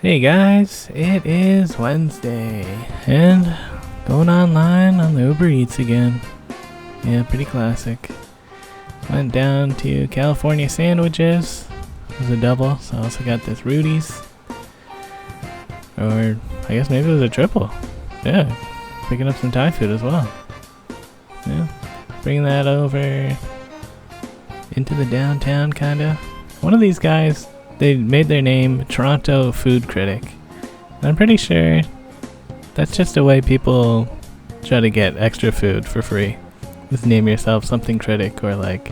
Hey guys, it is Wednesday, and going online on the Uber Eats again. Yeah, pretty classic. Went down to California Sandwiches. It was a double, so I also got this Rudy's. Or, I guess maybe it was a triple. Yeah, picking up some Thai food as well. Yeah, bringing that over into the downtown, kinda. One of these guys, they made their name Toronto Food Critic. And I'm pretty sure that's just a way people try to get extra food for free. Just name yourself something critic, or like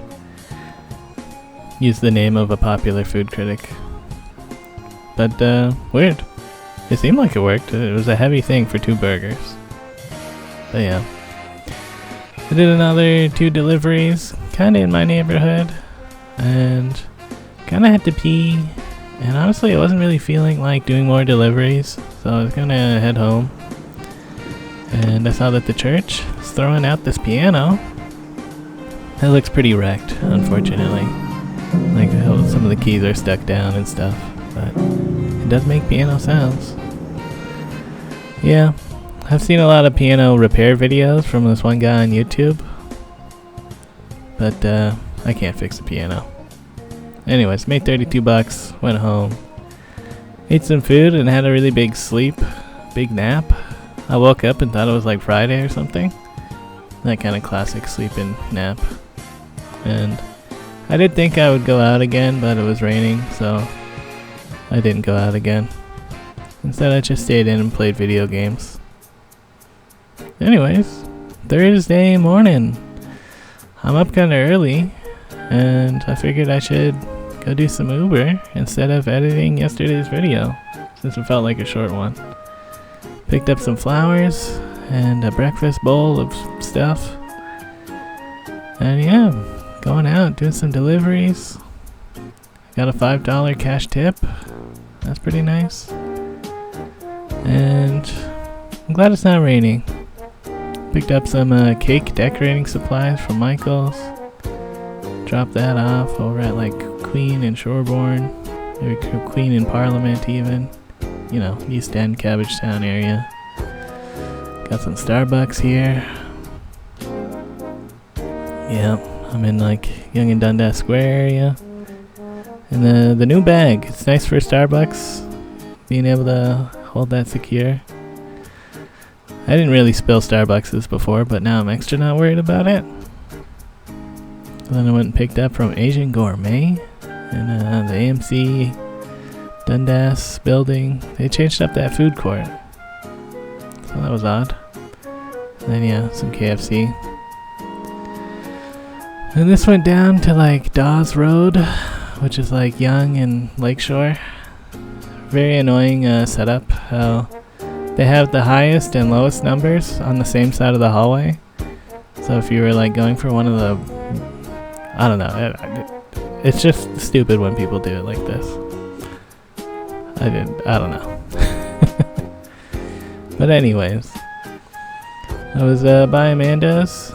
use the name of a popular food critic. But weird. It seemed like it worked. It was a heavy thing for 2 burgers. But yeah. I did another 2 deliveries, kinda in my neighborhood. And kinda had to pee, and honestly I wasn't really feeling like doing more deliveries, so I was gonna head home. And I saw that the church is throwing out this piano. It looks pretty wrecked, unfortunately. Like some of the keys are stuck down and stuff, but it does make piano sounds. Yeah, I've seen a lot of piano repair videos from this one guy on YouTube, but I can't fix the piano. Anyways, made 32 bucks, went home, ate some food, and had a really big nap. I woke up and thought it was like Friday or something. That kind of classic sleeping nap. And I did think I would go out again, but it was raining, so I didn't go out again. Instead, I just stayed in and played video games. Anyways, Thursday morning. I'm up kind of early, and I figured I should go do some Uber instead of editing yesterday's video, since it felt like a short one. Picked up some flowers and a breakfast bowl of stuff. And yeah, going out, doing some deliveries. Got a $5 cash tip. That's pretty nice. And I'm glad it's not raining. Picked up some cake decorating supplies from Michael's. Dropped that off over at like Queen and Shoreborn, maybe Queen and Parliament even, you know, East End, Cabbagetown area. Got some Starbucks here. Yeah, I'm in like Yonge and Dundas Square area. And the new bag, it's nice for Starbucks, being able to hold that secure. I didn't really spill Starbucks before, but now I'm extra not worried about it. Then I went and picked up from Asian Gourmet in the AMC Dundas building. They changed up that food court, so that was odd. And then yeah, some KFC. And this went down to like Dawes Road, which is like Yonge and Lakeshore. Very annoying setup. How they have the highest and lowest numbers on the same side of the hallway. So if you were like going for one of the, I don't know. It's just stupid when people do it like this. I don't know. But anyways, I was by Amanda's,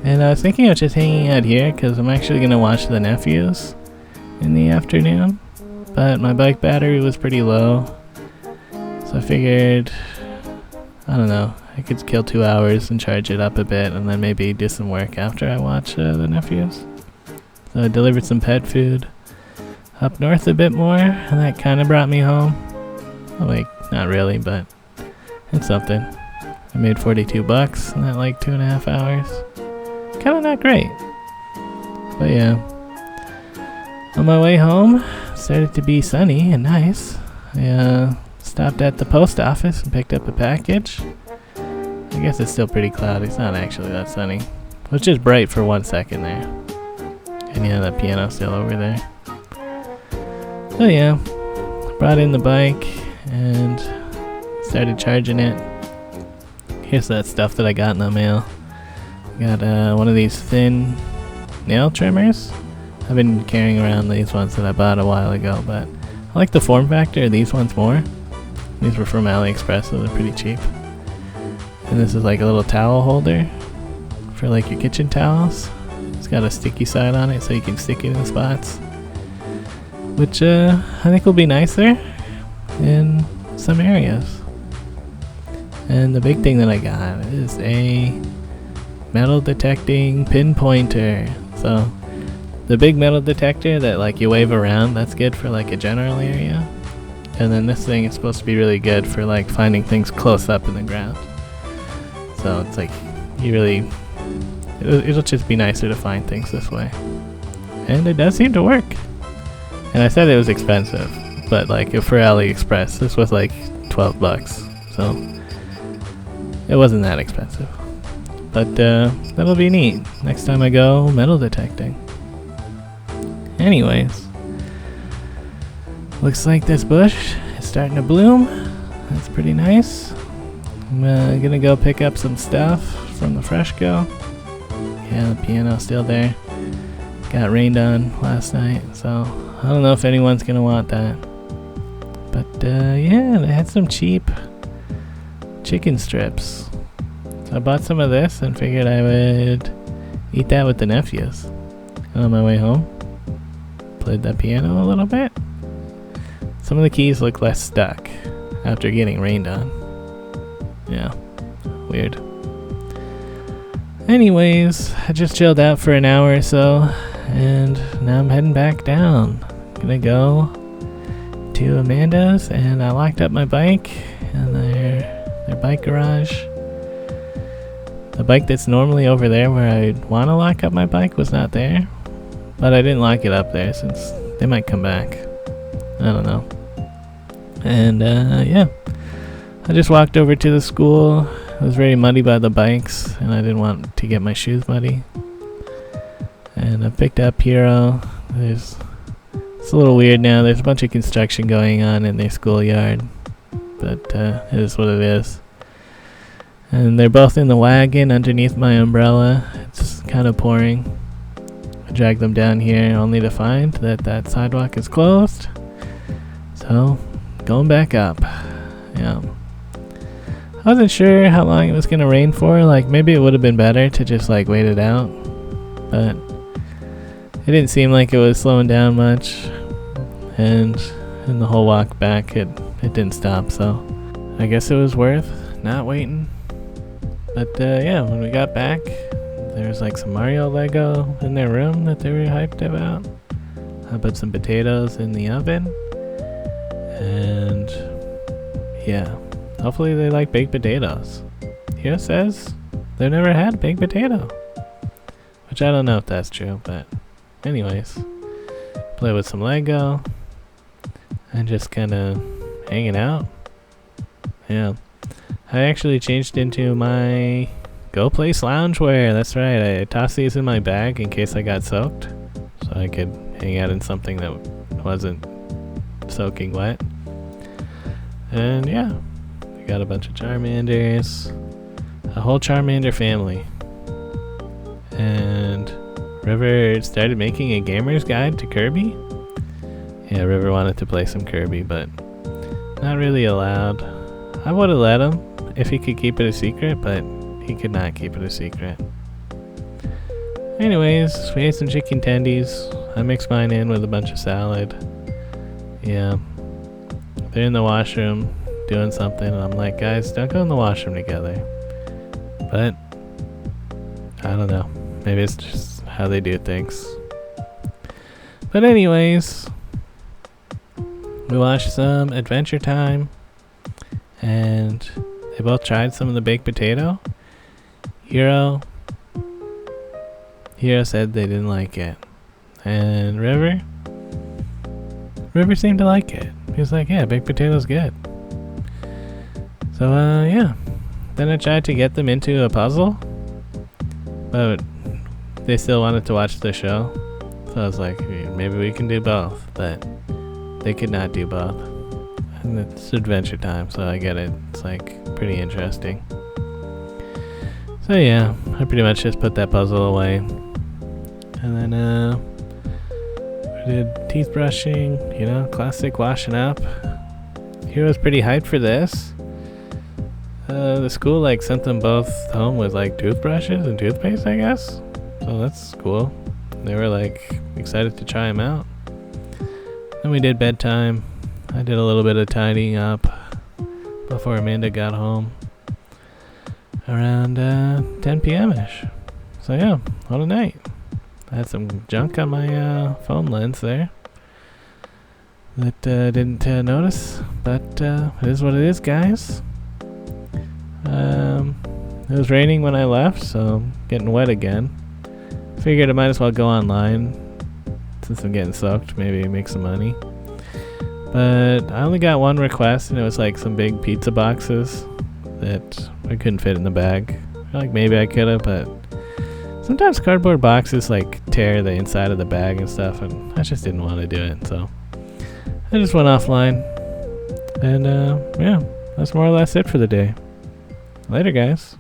and I was thinking of just hanging out here because I'm actually going to watch The Nephews in the afternoon. But my bike battery was pretty low, so I figured, I don't know, I could kill 2 hours and charge it up a bit, and then maybe do some work after I watch The Nephews. So I delivered some pet food up north a bit more, and that kind of brought me home. Oh, like, not really, but it's something. I made 42 bucks in that like 2.5 hours. Kind of not great. But yeah. On my way home, it started to be sunny and nice. I stopped at the post office and picked up a package. I guess it's still pretty cloudy. It's not actually that sunny. It was just bright for 1 second there. And yeah, that piano's still over there. So yeah, brought in the bike and started charging it. Here's that stuff that I got in the mail. Got one of these thin nail trimmers. I've been carrying around these ones that I bought a while ago, but I like the form factor of these ones more. These were from AliExpress, so they're pretty cheap. And this is like a little towel holder for like your kitchen towels. It's got a sticky side on it so you can stick it in the spots, which I think will be nicer in some areas. And the big thing that I got is a metal detecting pinpointer. So the big metal detector that like you wave around, that's good for like a general area. And then this thing is supposed to be really good for like finding things close up in the ground. So it's like you really, it'll just be nicer to find things this way. And it does seem to work. And I said it was expensive, but like for AliExpress, this was like 12 bucks. So it wasn't that expensive. But that'll be neat next time I go metal detecting. Anyways, looks like this bush is starting to bloom. That's pretty nice. I'm gonna go pick up some stuff from the Freshco. Yeah, the piano's still there. Got rained on last night, so I don't know if anyone's gonna want that. But yeah, they had some cheap chicken strips. So I bought some of this and figured I would eat that with the nephews. And on my way home, played the piano a little bit. Some of the keys look less stuck after getting rained on. Yeah, weird. Anyways, I just chilled out for an hour or so, and now I'm heading back down. Gonna go to Amanda's, and I locked up my bike in their bike garage. The bike that's normally over there where I'd want to lock up my bike was not there, but I didn't lock it up there since they might come back. I don't know. And yeah, I just walked over to the school. It was very muddy by the bikes, and I didn't want to get my shoes muddy. And I picked up Hero. It's a little weird now. There's a bunch of construction going on in their schoolyard, but it is what it is. And they're both in the wagon underneath my umbrella. It's kind of pouring. I dragged them down here only to find that sidewalk is closed. So, going back up. Yeah. I wasn't sure how long it was going to rain for. Like, maybe it would have been better to just, like, wait it out. But it didn't seem like it was slowing down much. And in the whole walk back, it didn't stop. So, I guess it was worth not waiting. But, yeah, when we got back, there was, like, some Mario Lego in their room that they were hyped about. I put some potatoes in the oven. And, yeah. Hopefully they like baked potatoes. Here it says they've never had baked potato. Which I don't know if that's true, but anyways. Play with some Lego. And just kind of hanging out. Yeah. I actually changed into my Go Place loungewear. That's right. I tossed these in my bag in case I got soaked. So I could hang out in something that wasn't soaking wet. And yeah. Got a bunch of Charmanders, a whole Charmander family. And River started making a gamer's guide to Kirby. Yeah, River wanted to play some Kirby, but not really allowed. I would have let him if he could keep it a secret, but he could not keep it a secret. Anyways, we ate some chicken tendies. I mixed mine in with a bunch of salad. Yeah. They're in the washroom doing something, and I'm like, guys, don't go in the washroom together. But I don't know, maybe it's just how they do things. But anyways, we watched some Adventure Time, and they both tried some of the baked potato. Hero said they didn't like it, and River seemed to like it. He was like, yeah, baked potato's good. So, yeah. Then I tried to get them into a puzzle, but they still wanted to watch the show. So I was like, maybe we can do both, but they could not do both. And it's Adventure Time, so I get it. It's like pretty interesting. So yeah, I pretty much just put that puzzle away. And then, we did teeth brushing, classic washing up. Hero's pretty hyped for this. The school sent them both home with toothbrushes and toothpaste, I guess. So that's cool. They were excited to try them out. Then we did bedtime. I did a little bit of tidying up before Amanda got home around 10 p.m.-ish. So yeah, what a night. I had some junk on my phone lens there that didn't notice, but it is what it is, guys. It was raining when I left, so getting wet again. Figured I might as well go online since I'm getting soaked, maybe make some money. But I only got one request, and it was like some big pizza boxes that I couldn't fit in the bag. Like maybe I could have, but sometimes cardboard boxes like tear the inside of the bag and stuff, and I just didn't want to do it, so I just went offline. And yeah, that's more or less it for the day. Later, guys.